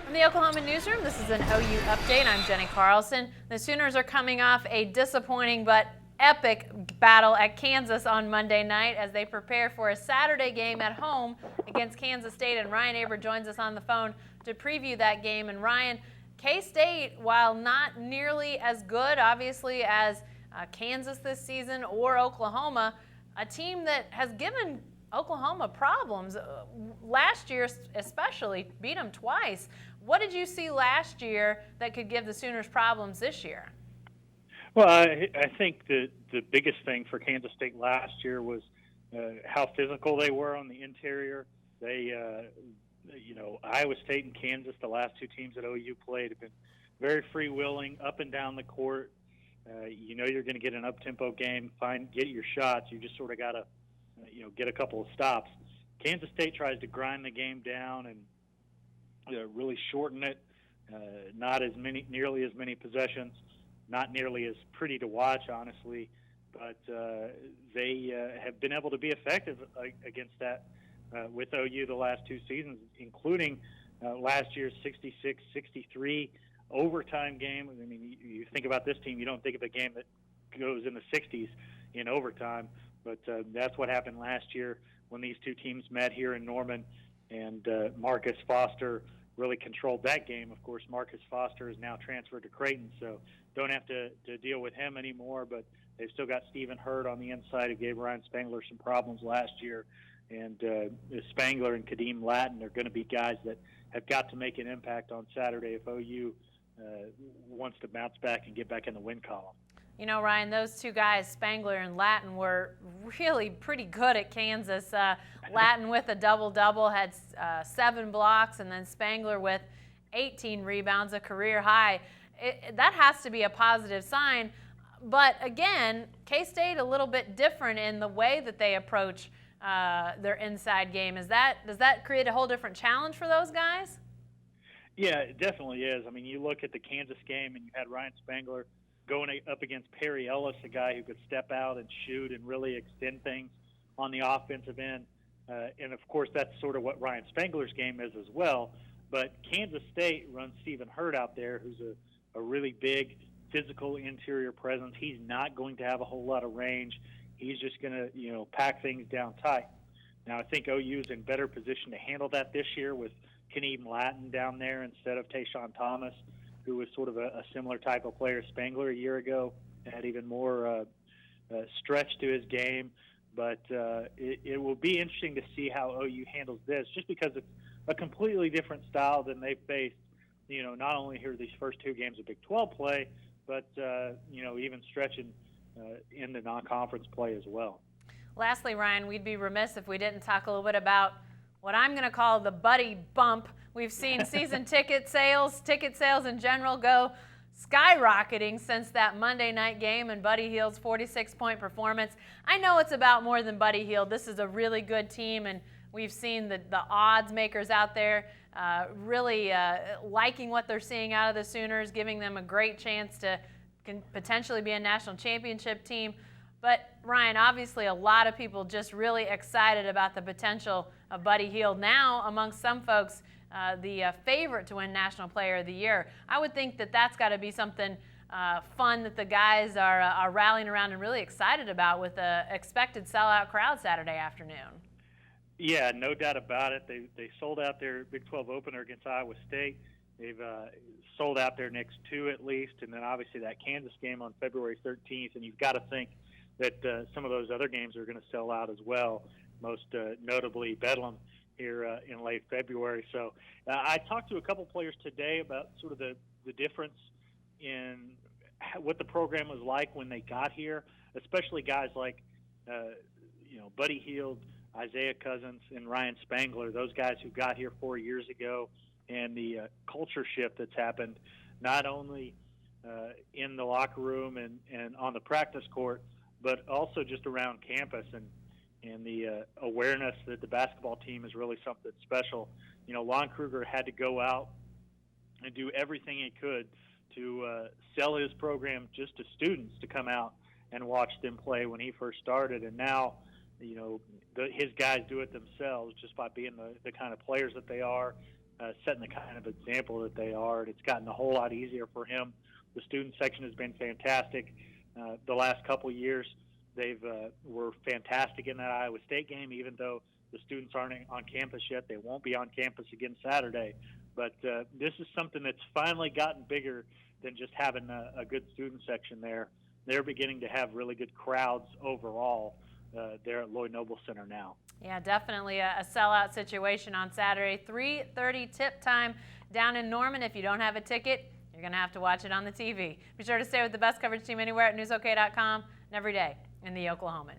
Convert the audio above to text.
From the Oklahoman newsroom, this is an OU update. I'm Jenny Carlson. The Sooners are coming off a disappointing but epic battle at Kansas on Monday night as they prepare for a Saturday game at home against Kansas State. And Ryan Aber joins us on the phone to preview that game. And Ryan, K-State, while not nearly as good, obviously, as Kansas this season or Oklahoma, a team that has given Oklahoma problems. Last year especially, beat them twice. What did you see last year that could give the Sooners problems this year? Well, I think the biggest thing for Kansas State last year was how physical they were on the interior. They, Iowa State and Kansas, the last two teams that OU played, have been very free-wheeling, up and down the court. You're going to get an up-tempo game, get your shots. You just sort of got to, get a couple of stops. Kansas State tries to grind the game down and really shorten it. Not nearly as many possessions, not nearly as pretty to watch, honestly. But they have been able to be effective against that with OU the last two seasons, including last year's 66-63 overtime game. I mean, you think about this team, you don't think of a game that goes in the 60s in overtime, but that's what happened last year when these two teams met here in Norman, and Marcus Foster really controlled that game. Of course, Marcus Foster is now transferred to Creighton, so don't have to deal with him anymore, but they've still got Stephen Hurd on the inside, who gave Ryan Spangler some problems last year, and Spangler and Kadeem Latin are going to be guys that have got to make an impact on Saturday if OU wants to bounce back and get back in the win column. You know, Ryan, those two guys, Spangler and Latin, were really pretty good at Kansas. Latin with a double-double, had 7 blocks, and then Spangler with 18 rebounds, a career high. That has to be a positive sign. But again, K-State a little bit different in the way that they approach their inside game. Does that create a whole different challenge for those guys? Yeah, it definitely is. I mean, you look at the Kansas game, and you had Ryan Spangler going up against Perry Ellis, a guy who could step out and shoot and really extend things on the offensive end. And, of course, that's sort of what Ryan Spangler's game is as well. But Kansas State runs Stephen Hurd out there, who's a really big physical interior presence. He's not going to have a whole lot of range. He's just going to, pack things down tight. Now, I think OU is in better position to handle that this year with Kadeem Latin down there instead of Tayshawn Thomas, who was sort of a similar type of player. Spangler a year ago had even more stretch to his game. But it will be interesting to see how OU handles this, just because it's a completely different style than they've faced, not only here these first two games of Big 12 play, but, even stretching into non-conference play as well. Lastly, Ryan, we'd be remiss if we didn't talk a little bit about what I'm going to call the Buddy bump. We've seen season ticket sales in general go skyrocketing since that Monday night game and Buddy Hield's 46-point performance. I know it's about more than Buddy Hield. This is a really good team, and we've seen the odds makers out there really liking what they're seeing out of the Sooners, giving them a great chance to potentially be a national championship team. But, Ryan, obviously a lot of people just really excited about the potential of Buddy Hield. Now, amongst some folks, the favorite to win National Player of the Year. I would think that that's got to be something fun that the guys are rallying around and really excited about with the expected sellout crowd Saturday afternoon. Yeah, no doubt about it. They sold out their Big 12 opener against Iowa State. They've sold out their next two at least, and then obviously that Kansas game on February 13th. And you've got to think that some of those other games are going to sell out as well, most notably Bedlam here in late February. So I talked to a couple players today about sort of the difference in what the program was like when they got here, especially guys like, Buddy Hield, Isaiah Cousins, and Ryan Spangler, those guys who got here 4 years ago, and the culture shift that's happened not only in the locker room and on the practice court, but also just around campus and the awareness that the basketball team is really something special. Lon Kruger had to go out and do everything he could to sell his program just to students to come out and watch them play when he first started. And now, his guys do it themselves just by being the kind of players that they are, setting the kind of example that they are. And it's gotten a whole lot easier for him. The student section has been fantastic. The last couple years, they've were fantastic in that Iowa State game, even though the students aren't on campus yet. They won't be on campus again Saturday. But this is something that's finally gotten bigger than just having a good student section there. They're beginning to have really good crowds overall there at Lloyd Noble Center now. Yeah, definitely a sellout situation on Saturday. 3:30 tip time down in Norman. If you don't have a ticket, you're going to have to watch it on the TV. Be sure to stay with the best coverage team anywhere at newsok.com and every day in the Oklahoman.